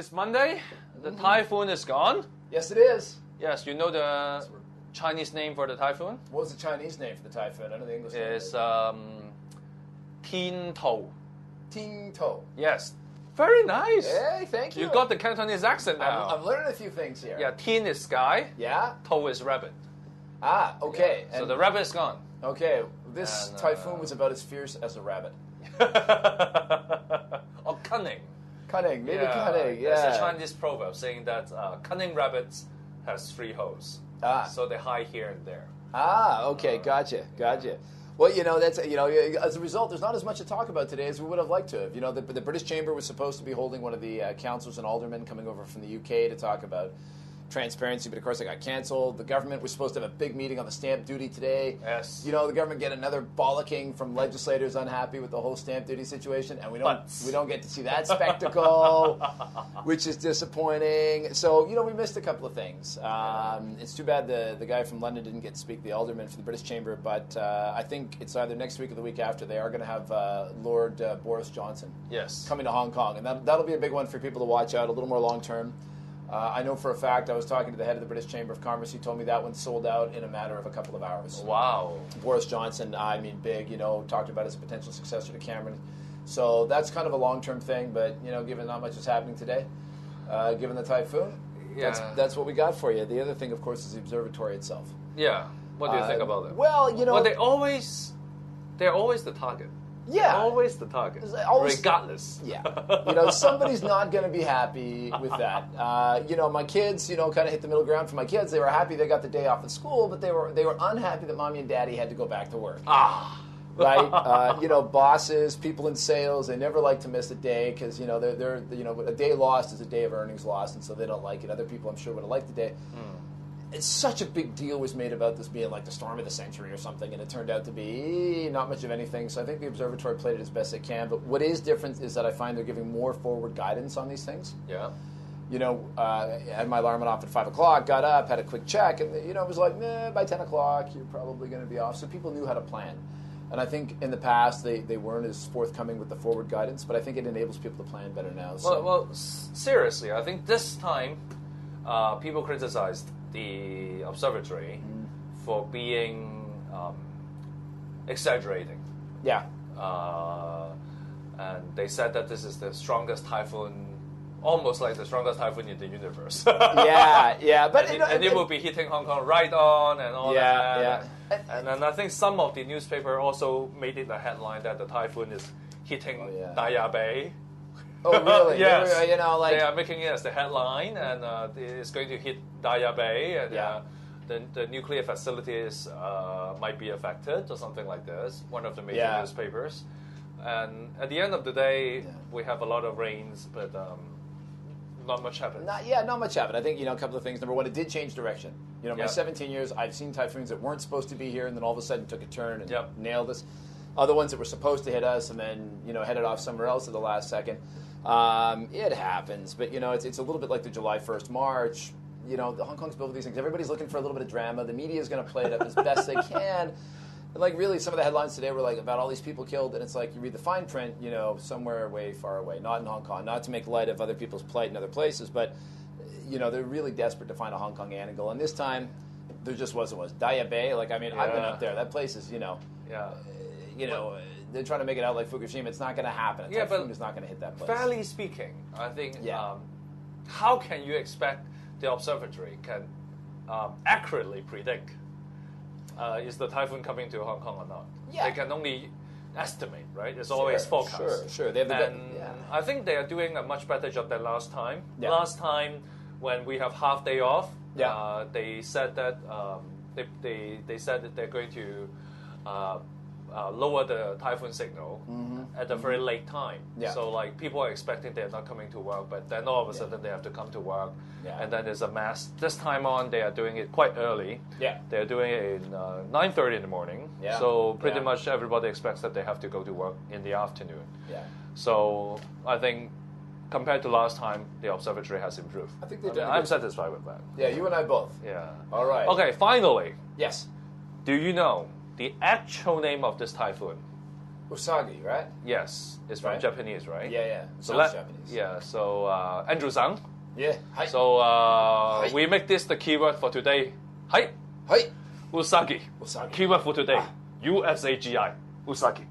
It's Monday. The typhoon is gone. Yes, it is. Yes, you know the Chinese name for the typhoon? What was the Chinese name for the typhoon? I know the English name. It's Tin Tou. Tin Tou. Yes. Very nice. Hey, thank you. You got the Cantonese accent now. I'm learning a few things here. Yeah, Tin is sky. Yeah. Tou is rabbit. Ah, okay. Yeah. So the rabbit is gone. Okay. This typhoon was about as fierce as a rabbit. Or cunning. Cunning, maybe cunning, yeah. There's a Chinese proverb saying that cunning rabbits has 3 holes. Ah. So they hide here and there. Ah, okay, gotcha. Well, that's as a result, there's not as much to talk about today as we would have liked to have. The British Chamber was supposed to be holding one of the councillors and aldermen coming over from the UK to talk about transparency, but of course it got cancelled. The government was supposed to have a big meeting on the stamp duty today. Yes. The government get another bollocking from legislators unhappy with the whole stamp duty situation, and we don't get to see that spectacle, which is disappointing. So we missed a couple of things. It's too bad the guy from London didn't get to speak, the alderman for the British Chamber, but I think it's either next week or the week after. They are going to have Lord Boris Johnson coming to Hong Kong, and that'll be a big one for people to watch out, a little more long term. I know for a fact, I was talking to the head of the British Chamber of Commerce. He told me that one sold out in a matter of a couple of hours. Wow. Boris Johnson, big, talked about as a potential successor to Cameron. So that's kind of a long-term thing, but, given not much is happening today, given the typhoon, that's what we got for you. The other thing, of course, is the observatory itself. Yeah. What do you think about it? Well, Well, they're always the target. Yeah. Always the target. Regardless. Yeah. Somebody's not going to be happy with that. My kids, kind of hit the middle ground for my kids. They were happy they got the day off at school, but they were unhappy that mommy and daddy had to go back to work. Right? Bosses, people in sales, they never like to miss a day because, they're a day lost is a day of earnings lost, and so they don't like it. Other people, I'm sure, would have liked the day. It's such a big deal was made about this being like the storm of the century or something, and it turned out to be not much of anything. So I think the observatory played it as best it can. But what is different is that I find they're giving more forward guidance on these things. Yeah. I had my alarm went off at 5 o'clock, got up, had a quick check, and it was like, by 10 o'clock you're probably going to be off. So people knew how to plan. And I think in the past they weren't as forthcoming with the forward guidance, but I think it enables people to plan better now. So. Well, seriously, I think this time people criticized the observatory for being exaggerating. Yeah. And they said that this is the strongest typhoon, almost like the strongest typhoon in the universe. yeah. But it will be hitting Hong Kong right on and all that. Yeah. And then I think some of the newspaper also made it a headline that the typhoon is hitting Daya Bay. Oh, really? Yes. They are making it as the headline, and it's going to hit Daya Bay, and the nuclear facilities might be affected or something like this. One of the major newspapers. And at the end of the day, we have a lot of rains, but not much happened. Not much happened. I think, a couple of things. Number one, it did change direction. My 17 years, I've seen typhoons that weren't supposed to be here, and then all of a sudden took a turn and nailed us. Other ones that were supposed to hit us and then, headed off somewhere else at the last second. It happens, but it's a little bit like the July 1st march. The Hong Kong's built with these things. Everybody's looking for a little bit of drama. The media is going to play it up as best they can. And really, some of the headlines today were about all these people killed, and it's like you read the fine print, somewhere way far away, not in Hong Kong. Not to make light of other people's plight in other places, but they're really desperate to find a Hong Kong angle. And this time, there just wasn't. Daya Bay, I've been up there. That place is, they're trying to make it out like Fukushima. It's not going to happen. A typhoon is not going to hit that place. Fairly speaking, I think, how can you expect the observatory can accurately predict is the typhoon coming to Hong Kong or not? Yeah. They can only estimate, right? It's always forecast. Sure. They have I think they are doing a much better job than last time. Yeah. Last time, when we have half day off, they said that they said that they're going to lower the typhoon signal at a very late time. Yeah. So people are expecting they're not coming to work, but then all of a sudden they have to come to work, and then there's a mass. This time on, they are doing it quite early. Yeah. They're doing it in 9:30 in the morning. Yeah. So pretty much everybody expects that they have to go to work in the afternoon. Yeah. So I think compared to last time, the observatory has improved. I think I'm satisfied with that. Yeah, you and I both. Yeah. All right. Okay, finally. Yes. Do you know the actual name of this typhoon? Usagi, right? Yes, it's from Japanese, right? Yeah. So Japanese. Yeah. So Andrew-san. Yeah. Hi. So we make this the keyword for today. Hi. Hi. Usagi. Usagi. Keyword for today. Usagi. Usagi.